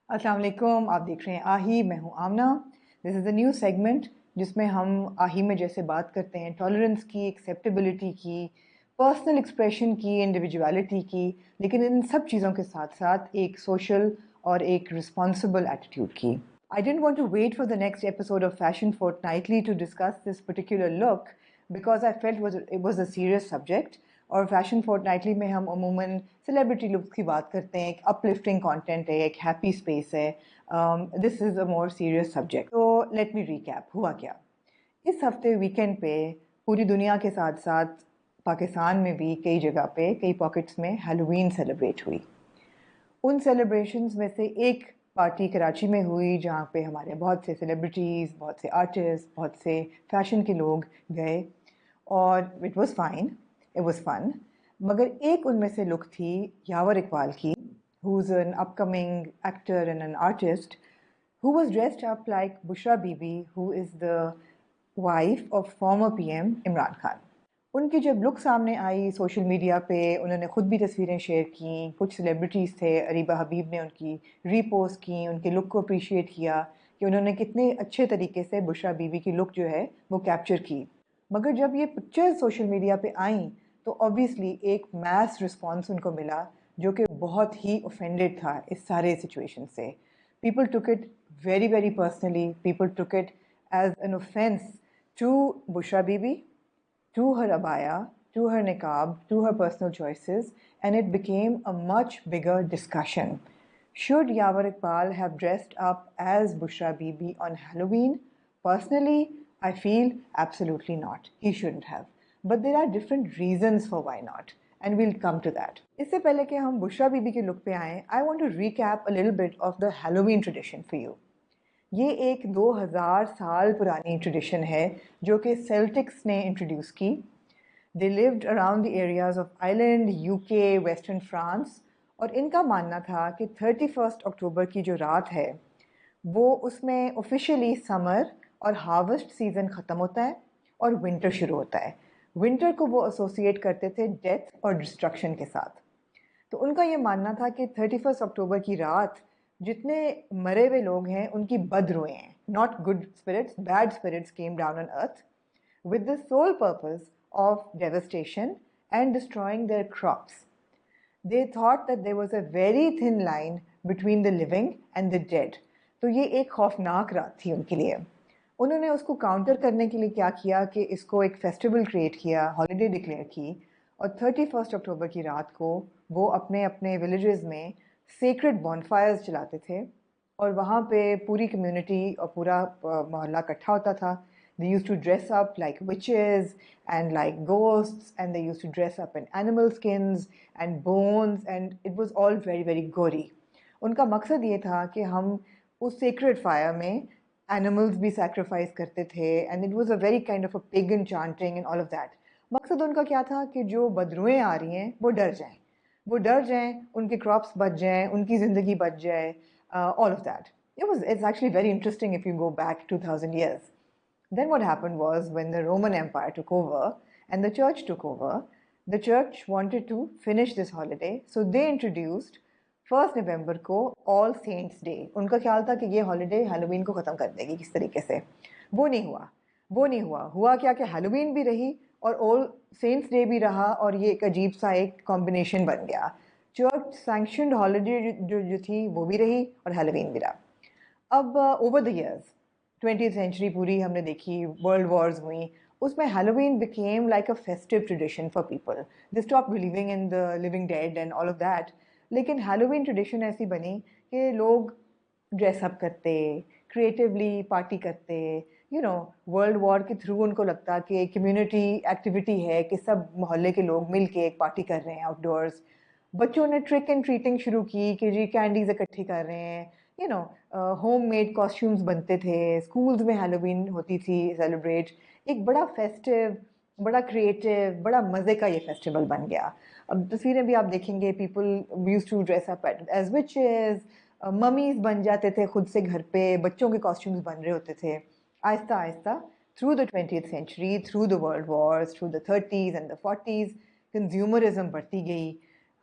अस्सलाम वालेकुम। आप देख रहे हैं आही, मैं हूं Aamna. This is a new segment जिसमें हम आही में जैसे बात करते हैं टॉलरेंस की, एक्सेप्टेबिलिटी की, पर्सनल एक्सप्रेशन की, इंडिविजुअलिटी की, लेकिन इन सब चीज़ों के साथ साथ एक सोशल और एक रिस्पॉन्सिबल एटीट्यूड की। I didn't want to wait for the next episode of Fashion Fortnightly to discuss this particular look because I felt it was a serious subject. और फैशन फोर्टनाइटली में हम अमूमन सेलिब्रिटी लुक्स की बात करते हैं, एक अपलिफ्टिंग कंटेंट है, एक हैप्पी स्पेस है। This is a more serious subject. तो लेट मी रिकैप हुआ क्या। इस हफ्ते वीकेंड पे पूरी दुनिया के साथ साथ पाकिस्तान में भी कई जगह पे कई पॉकेट्स में हैलोवीन सेलिब्रेट हुई। उन सेलिब्रेशंस में से एक पार्टी कराची में हुई जहाँ पे हमारे बहुत से सेलिब्रिटीज़, बहुत से आर्टिस्ट, बहुत से फैशन के लोग गए और it was fine, it was fun. मगर एक उनमें से लुक थी यावर इकबाल की, who is an upcoming actor and an artist, who was dressed up like Bushra Bibi, who is the wife of former PM Imran Khan. उनकी जब लुक सामने आई सोशल मीडिया पे, उन्होंने ख़ुद भी तस्वीरें शेयर की, कुछ सेलिब्रिटीज़ थे, अरीबा हबीब ने उनकी रीपोस्ट की, उनके लुक को अप्रिशिएट किया कि उन्होंने कितने अच्छे तरीके से बुशरा बीबी की लुक जो है वो कैप्चर की। मगर जब ये पिक्चर्स सोशल मीडिया पे आईं तो ऑब्वियसली एक मैस रिस्पॉन्स उनको मिला जो कि बहुत ही ऑफेंडेड था इस सारे सिचुएशन से। People took it very very personally, people took it as an offence to Bushra Bibi, to her abaya, to her niqab, to her personal choices, and it became a much bigger discussion. Should Yawar Iqbal have dressed up as Bushra Bibi on Halloween? Personally, I feel absolutely not. He shouldn't have. But there are different reasons for why not, and we'll come to that. इससे पहले कि हम बुशरा बीबी के look पे आएं, I want to recap a little bit of the Halloween tradition for you. ये एक 2000 साल पुरानी ट्रेडिशन है जो कि सेल्टिक्स ने इंट्रोड्यूस की। They lived around the areas of island, UK, western France, और इनका मानना था कि 31 अक्टूबर की जो रात है वो उसमें ऑफिशियली समर और हार्वेस्ट सीज़न ख़त्म होता है और विंटर शुरू होता है। विंटर को वो एसोसिएट करते थे डेथ और डिस्ट्रक्शन के साथ। तो उनका ये मानना था कि 31 अक्टूबर की रात जितने मरे हुए लोग हैं उनकी बद रुएं हैं, not good spirits, bad spirits came down on earth with the sole purpose of devastation and destroying their crops. They thought that there was a very thin line between the living and the dead. तो ये एक खौफनाक रात थी उनके लिए। उन्होंने उसको काउंटर करने के लिए क्या किया कि इसको एक फेस्टिवल क्रिएट किया, हॉलीडे डिक्लेयर की, और 31 अक्टूबर की रात को वो अपने अपने विलेजेस में सेक्रेड बॉनफायर्स चलाते थे और वहाँ पे पूरी कम्युनिटी और पूरा मोहल्ला इकट्ठा होता था। They used to dress up like witches and like ghosts, and they used to dress up in animal skins and bones, and it was all very very gory. उनका मकसद ये था कि हम उस sacred fire में animals भी sacrifice करते थे, and it was a very kind of a pagan chanting and all of that. मकसद उनका क्या था कि जो बदरुएं आ रही हैं वो डर जाएं, वो डर जाएं, उनके क्रॉप्स बच जाएं, उनकी ज़िंदगी बच जाए, all of that. It's actually very interesting if you go back 2000 years. Then what happened was when the Roman Empire took over and the church took over, the church wanted to finish this holiday, so they introduced 1 November को All Saints Day. उनका ख्याल था कि ये holiday Halloween को ख़त्म कर देगी किस तरीके से। वो नहीं हुआ, वो नहीं हुआ। हुआ क्या कि हैलोवीन भी रही और ऑल सेंट्स डे भी रहा, और ये एक अजीब सा एक कॉम्बिनेशन बन गया। चर्च सैंक्शनड हॉलीडे जो थी वो भी रही और हैलोवीन भी रहा। अब over the years 20th century पूरी हमने देखी, वर्ल्ड वॉर्स हुई, उसमें Halloween became like a festive tradition for people. They stop believing in the living dead and all of that. लेकिन हैलोवीन ट्रेडिशन ऐसी बनी कि लोग ड्रेसअप करते, क्रिएटिवली पार्टी करते, वर्ल्ड वॉर के थ्रू उनको लगता कि कम्युनिटी एक्टिविटी है कि सब मोहल्ले के लोग मिल के एक पार्टी कर रहे हैं आउटडोर्स। बच्चों ने ट्रिक एंड ट्रीटिंग शुरू की कि जी कैंडीज इकट्ठी कर रहे हैं, होम मेड कॉस्ट्यूम्स बनते थे, स्कूल्स में हैलोवीन होती थी सेलिब्रेट। एक बड़ा फेस्टिव, बड़ा क्रिएटिव, बड़ा मज़े का ये फेस्टिवल बन गया। अब तस्वीरें भी आप देखेंगे, people used to dress up as witches, mummies बन जाते थे खुद से घर पे, बच्चों के कॉस्ट्यूम्स बन रहे होते थे। आहिस्ता आहिस्ता through the 20th century, through the world wars, through the 30s and the 40s, consumerism बढ़ती गई।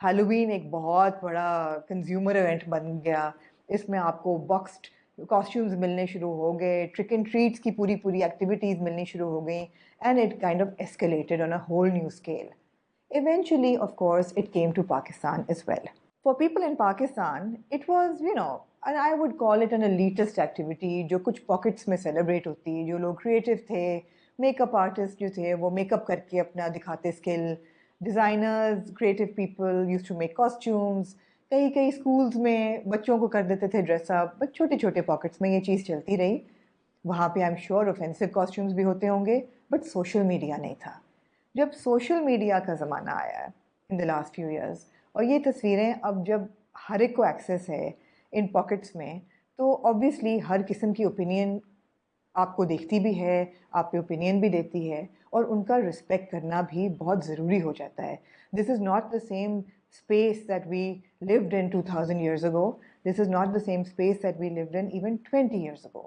हैलोवीन एक बहुत बड़ा कंज्यूमर इवेंट बन गया। इसमें आपको बॉक्स्ड कॉस्ट्यूम्स मिलने शुरू हो गए, ट्रिक एंड ट्रीट्स की पूरी पूरी एक्टिविटीज़ मिलनी शुरू हो गई, and it kind of escalated on a whole new scale. Eventually, of course, it came to Pakistan as well. For people in Pakistan, it was, and I would call it an elitist activity, जो कुछ pockets में celebrate होती, जो लोग creative थे, makeup artists जो थे, वो makeup करके अपना दिखाते skill, designers, creative people used to make costumes, कई कई schools में बच्चों को कर देते थे dress up, बट छोटे छोटे pockets में ये चीज़ चलती रही. वहाँ पे I'm sure offensive costumes भी होते होंगे, but social media नहीं था. जब सोशल मीडिया का ज़माना आया है in the last few years, और ये तस्वीरें अब जब हर एक को एक्सेस है इन पॉकेट्स में, तो ऑब्वियसली हर किस्म की ओपिनियन आपको देखती भी है, आप पे ओपिनियन भी देती है, और उनका रिस्पेक्ट करना भी बहुत ज़रूरी हो जाता है. This is not the same space that we lived in 2000 years ago. This is not the same space that we lived in even 20 years ago.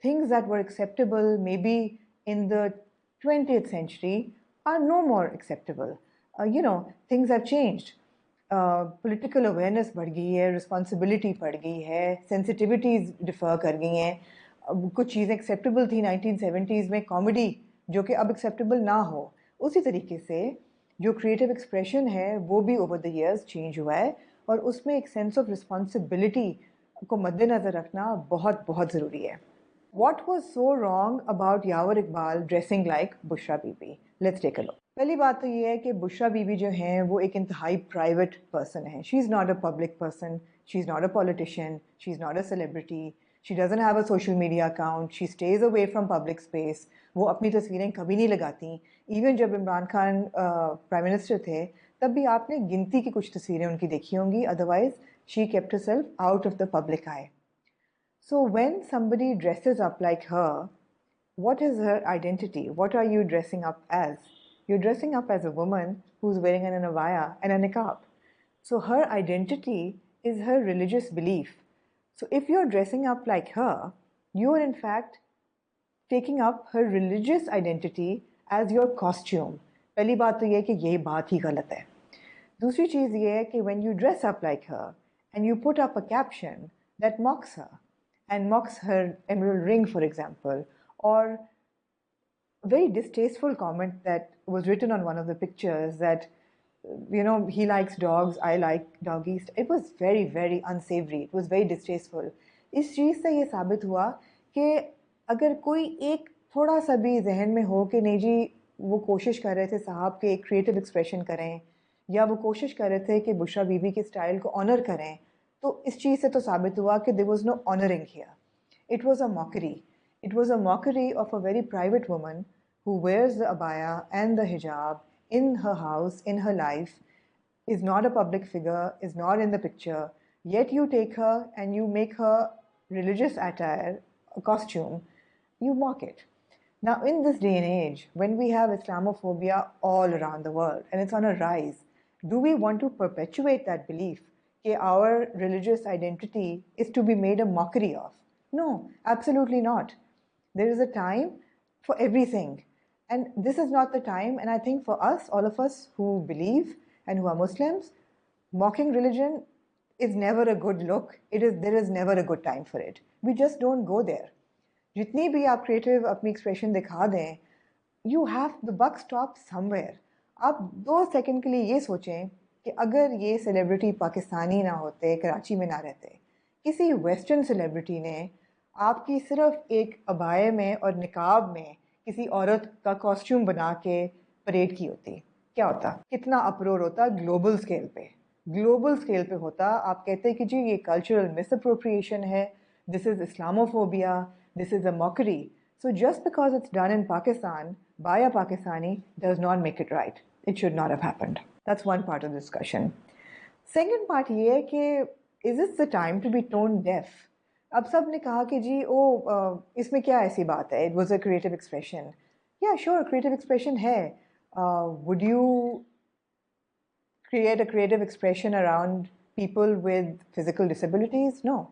Things that were acceptable maybe in the 20th century are no more acceptable. Things have changed. Political awareness बढ़ गई है, responsibility बढ़ गई है, sensitivities differ कर गई हैं. कुछ चीज़ें acceptable थी 1970s में, comedy जो कि अब acceptable ना हो, उसी तरीके से जो creative expression है वो भी over the years change हुआ है, और उसमें एक sense of responsibility को मद्देनज़र रखना बहुत बहुत ज़रूरी है. What was so wrong about Yawar Iqbal dressing like Bushra Bibi? Let's take a look. पहली बात तो ये है कि बुशरा बीबी जो हैं वो एक इंतहाई प्राइवेट पर्सन है. She is not a public person, she is not a politician, she is not a celebrity, she doesn't have a social media account, she stays away from public space. वो अपनी तस्वीरें कभी नहीं लगाती. Even जब Imran Khan prime minister थे तब भी आपने गिनती की कुछ तस्वीरें उनकी देखी होंगी, otherwise she kept herself out of the public I. So when somebody dresses up like her, what is her identity? What are you dressing up as? You're dressing up as a woman who's wearing an abaya and a niqab. So her identity is her religious belief. So if you're dressing up like her, you're in fact taking up her religious identity as your costume. पहली बात तो ये कि ये बात ही गलत है. दूसरी चीज़ ये है कि when you dress up like her and you put up a caption that mocks her, and mocks her emerald ring, for example, or a very distasteful comment that was written on one of the pictures that, he likes dogs, I like doggies. It was very, very unsavory. It was very distasteful. इस चीज़ से ये साबित हुआ कि अगर कोई एक थोड़ा सा भी जहन में हो कि नहीं जी वो कोशिश कर रहे थे साहब के एक क्रिएटिव एक्सप्रेशन करें, या वो कोशिश कर रहे थे कि बुशरा बीबी के स्टाइल को ऑनर करें, तो इस चीज़ से तो साबित हुआ कि there was no honouring here. It was a mockery. It was a mockery of a very private woman who wears the abaya and the hijab in her house, in her life, is not a public figure, is not in the picture, yet you take her and you make her religious attire, a costume, you mock it. Now, in this day and age, when we have Islamophobia all around the world and it's on a rise, do we want to perpetuate that belief that our religious identity is to be made a mockery of? No, absolutely not. There is a time for everything. And this is not the time. And I think for us, all of us who believe and who are Muslims, mocking religion is never a good look. There is never a good time for it. We just don't go there. जितनी भी आप creative अपनी expression दिखा दें, you have the buck stop somewhere. आप 2 second के लिए ये सोचें कि अगर ये सेलिब्रिटी पाकिस्तानी ना होते, कराची में ना रहते, किसी वेस्टर्न सेलिब्रिटी ने आपकी सिर्फ एक अबाए में और निकाब में किसी औरत का कॉस्ट्यूम बना के परेड की होती, क्या होता? कितना अप्रोर होता ग्लोबल स्केल पे. ग्लोबल स्केल पे होता. आप कहते कि जी ये कल्चरल मिसअप्रोप्रिएशन है, this is Islamophobia, this is a mockery. So just because it's done in Pakistan by a Pakistani does not make it right. It should not have happened. That's one part of the discussion. Second part ये है कि is this the time to be tone deaf? अब सब ने कहा कि जी इसमें क्या ऐसी बात है? It was a creative expression. Yeah, sure, creative expression है. Would you create a creative expression around people with physical disabilities? No.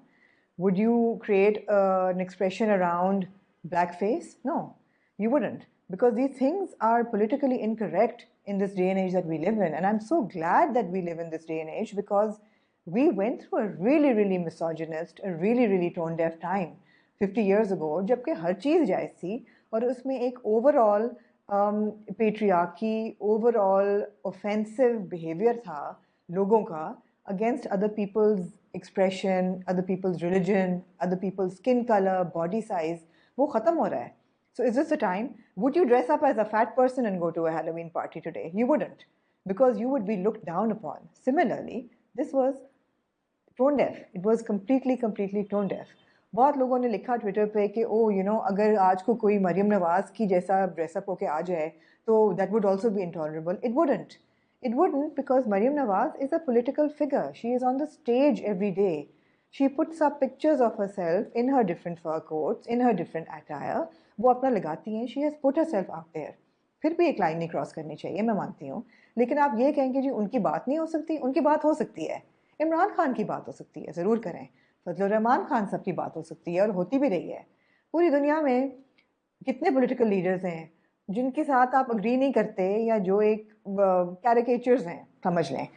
Would you create an expression around blackface? No, you wouldn't, because these things are politically incorrect in this day and age that we live in. And I'm so glad that we live in this day and age, because We went through a really, really misogynist, a really, really tone deaf time 50 years ago, जबकि हर चीज़ जायज़ थी और उसमें एक overall patriarchy, overall offensive behaviour था लोगों का against other people's expression, other people's religion, other people's skin color, body size, वो ख़त्म हो रहा है. So is this the time? Would you dress up as a fat person and go to a Halloween party today? You wouldn't, because you would be looked down upon. Similarly, this was tone deaf. It was completely tone deaf. बहुत लोगों ने लिखा Twitter पे कि ओ you know अगर आज को कोई मरियम नवाज की जैसा ड्रेसअप होके आ जाए तो that would also be intolerable. It wouldn't, because Maryam Nawaz is a political figure. She is on the stage every day. She puts up pictures of herself in her different fur coats, in her different attire. वो अपना लगाती हैं. She has put herself out there. फिर भी एक line नहीं cross करनी चाहिए, मैं मानती हूँ. लेकिन आप ये कहेंगे जी उनकी बात नहीं हो सकती. उनकी बात हो सकती है. इमरान खान की बात हो सकती है, ज़रूर करें. फजलुर रहमान खान सब की बात हो सकती है और होती भी रही है. पूरी दुनिया में कितने पॉलिटिकल लीडर्स हैं जिनके साथ आप अग्री नहीं करते या जो एक कैरिकेचर्स हैं, समझ लें.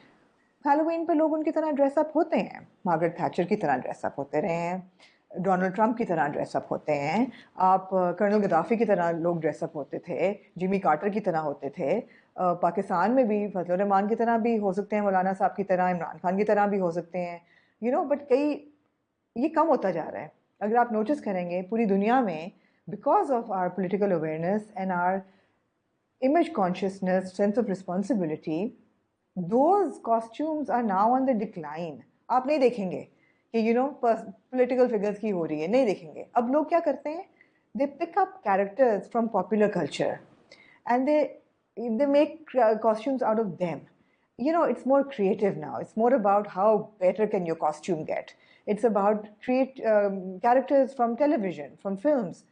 हैलोवीन पे लोग उनकी तरह ड्रेसअप होते हैं. मार्गरेट थैचर की तरह ड्रेसअप होते रहे हैं, डोनाल्ड ट्रंप की तरह ड्रेसअप होते हैं. आप कर्नल गद्दाफी की तरह लोग ड्रेसअप होते थे, जिमी कार्टर की तरह होते थे. पाकिस्तान में भी फजलुर रहमान की तरह भी हो सकते हैं, मौलाना साहब की तरह, इमरान खान की तरह भी हो सकते हैं. बट ये कम होता जा रहा है. अगर आप नोटिस करेंगे पूरी दुनिया में, because of our political awareness and our image consciousness, sense of responsibility, those costumes are now on the decline. आप नहीं देखेंगे कि political figures की हो रही है, नहीं देखेंगे. अब लोग क्या करते हैं? They pick up characters from popular culture and they make costumes out of them. It's more creative now. It's more about how better can your costume get. It's about create characters from television, from films.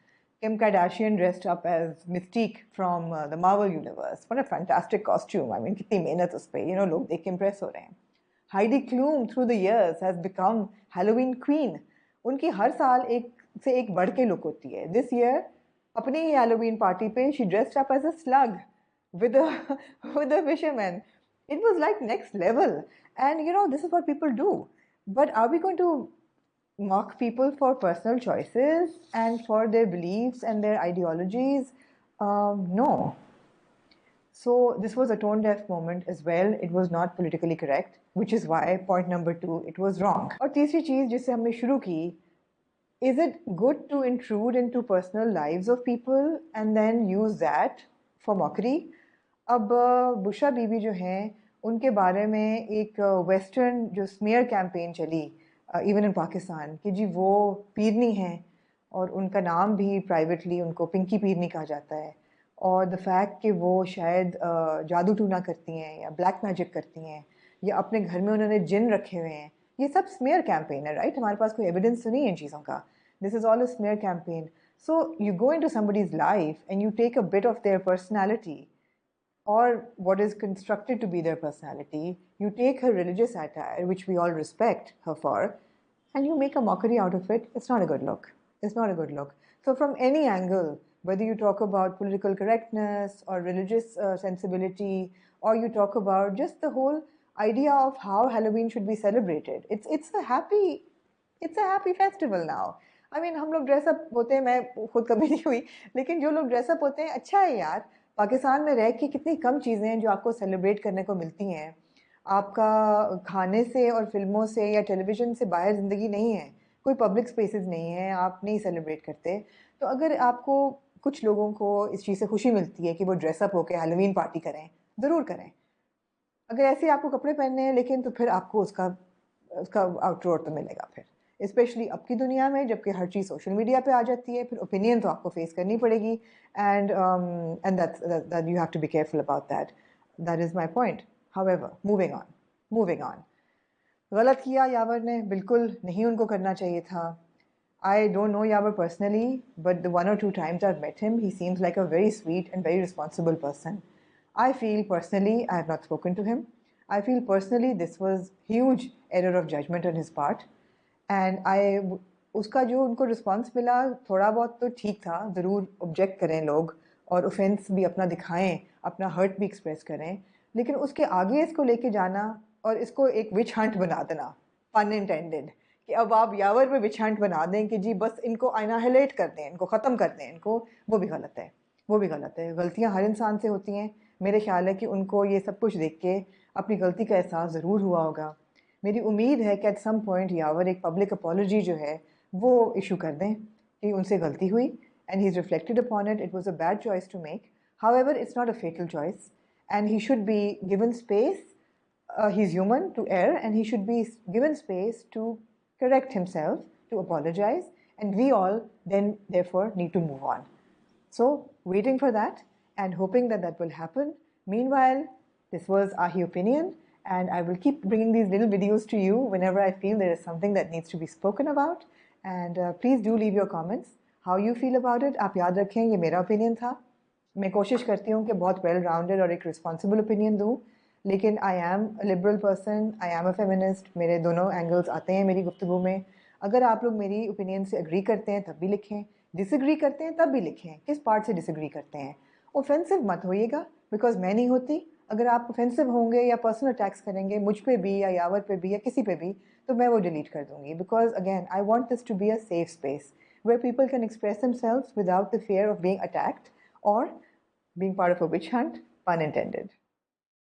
Kim Kardashian dressed up as Mystique from the Marvel universe. What a fantastic costume. I mean, कितनी मेहनत उस पे, लोग देख के impress हो रहे हैं. Heidi Klum through the years has become Halloween queen. उनकी हर साल एक से एक बढ़ के लुक होती है. This year, अपनी ही Halloween party पे she dressed up as a slug with a with a fisherman. It was like next level. And this is what people do. But are we going to mock people for personal choices and for their beliefs and their ideologies? No. So this was a tone deaf moment as well. It was not politically correct, which is why point number 2, it was wrong. और तीसरी चीज जिससे हमने शुरू की, is it good to intrude into personal lives of people and then use that for mockery? अब बुशरा बीबी जो हैं उनके बारे में एक वेस्टर्न जो स्मीयर कैंपेन चली इवन इन पाकिस्तान कि जी वो पीरनी हैं और उनका नाम भी प्राइवेटली उनको पिंकी पीरनी कहा जाता है, और द फैक्ट कि वो शायद जादू टूना करती हैं या ब्लैक मैजिक करती हैं या अपने घर में उन्होंने जिन रखे हुए हैं, ये सब स्मीयर कैंपेन है. राइट, हमारे पास कोई एविडेंस तो नहीं है इन चीज़ों का. This is all a smear campaign. So you go into somebody's life and you take a bit of their personality or what is constructed to be their personality. You take her religious attire, which we all respect her for, and you make a mockery out of it. It's not a good look. It's not a good look. So from any angle, whether you talk about political correctness or religious sensibility, or you talk about just the whole idea of how Halloween should be celebrated, it's a happy festival now. I mean, हम लोग dress up होते हैं, मैं खुद कभी नहीं हुई, लेकिन जो लोग ड्रेसअप होते हैं, अच्छा है यार. पाकिस्तान में रह के कितनी कम चीज़ें हैं जो आपको सेलिब्रेट करने को मिलती हैं. आपका खाने से और फिल्मों से या टेलीविज़न से बाहर ज़िंदगी नहीं है, कोई पब्लिक स्पेसेस नहीं है, आप नहीं सेलिब्रेट करते. तो अगर आपको कुछ लोगों को इस चीज़ से खुशी मिलती है कि वो ड्रेसअप होकर हैलोवीन पार्टी करें, ज़रूर करें. अगर ऐसे आपको कपड़े पहनने हैं लेकिन, तो फिर आपको उसका आउटरोड तो मिलेगा फिर, स्पेशली अब की दुनिया में जबकि हर चीज़ सोशल मीडिया पे आ जाती है. फिर ओपिनियन तो आपको फेस करनी पड़ेगी, and that you have to be careful about that. That is my point. However, moving on. गलत किया यावर ने, बिल्कुल नहीं उनको करना चाहिए था. I don't know Yavar personally, but the 1 or 2 times I've met him, he seems like a very sweet and very responsible person. I feel personally, I have not spoken to him. I feel personally this was huge error of judgment on his part. And उसका जो उनको response मिला थोड़ा बहुत तो ठीक था. ज़रूर ऑब्जेक्ट करें लोग और ऑफेंस भी अपना दिखाएं, अपना हर्ट भी एक्सप्रेस करें, लेकिन उसके आगे इसको लेके जाना और इसको एक विच हंट बना देना, pun intended, कि अब आप यावर पे विच हंट बना दें कि जी बस इनको अनाहिलेट कर दें, इनको ख़त्म कर दें इनको, वो भी गलत है, वो भी गलत है। गलतियाँ हर इंसान से होती हैं। मेरे ख्याल है कि उनको ये सब कुछ देख के अपनी गलती का एहसास ज़रूर हुआ होगा। मेरी उम्मीद है कि एट सम पॉइंट यावर एक पब्लिक अपॉलजी जो है वो इशू कर दें कि उनसे गलती हुई and he's reflected upon it. It was a bad choice to make. However, it's not a fatal choice, and he should be given space. He's human to err, and he should be given space to correct himself, to apologize, and we all then therefore need to move on. So, waiting for that and hoping that that will happen. Meanwhile, this was Ahi Opinion, and I will keep bringing these little videos to you whenever I feel there is something that needs to be spoken about. And please do leave your comments. How you feel about it. आप याद रखें ये मेरा opinion था। मैं कोशिश करती हूँ कि बहुत वेल राउंडेड और एक रिस्पॉन्सिबल ओपिनियन दूँ, लेकिन I am a liberal person, I am a feminist. मेरे दोनों एंगल्स आते हैं मेरी गुफ्तगू में। अगर आप लोग मेरी ओपिनियन से एग्री करते हैं तब भी लिखें, डिसएग्री करते हैं तब भी लिखें, किस पार्ट से डिसएग्री करते हैं। ऑफेंसिव मत होइएगा, बिकॉज मैं नहीं होती। अगर आप ऑफेंसिव होंगे या पर्सनल अटैक्स करेंगे मुझ पे भी या यावर पे भी या किसी पे भी, तो मैं वो डिलीट कर दूँगी, because again I want this to be a safe space where people can express themselves without the fear of being attacked or being part of a witch hunt, pun intended.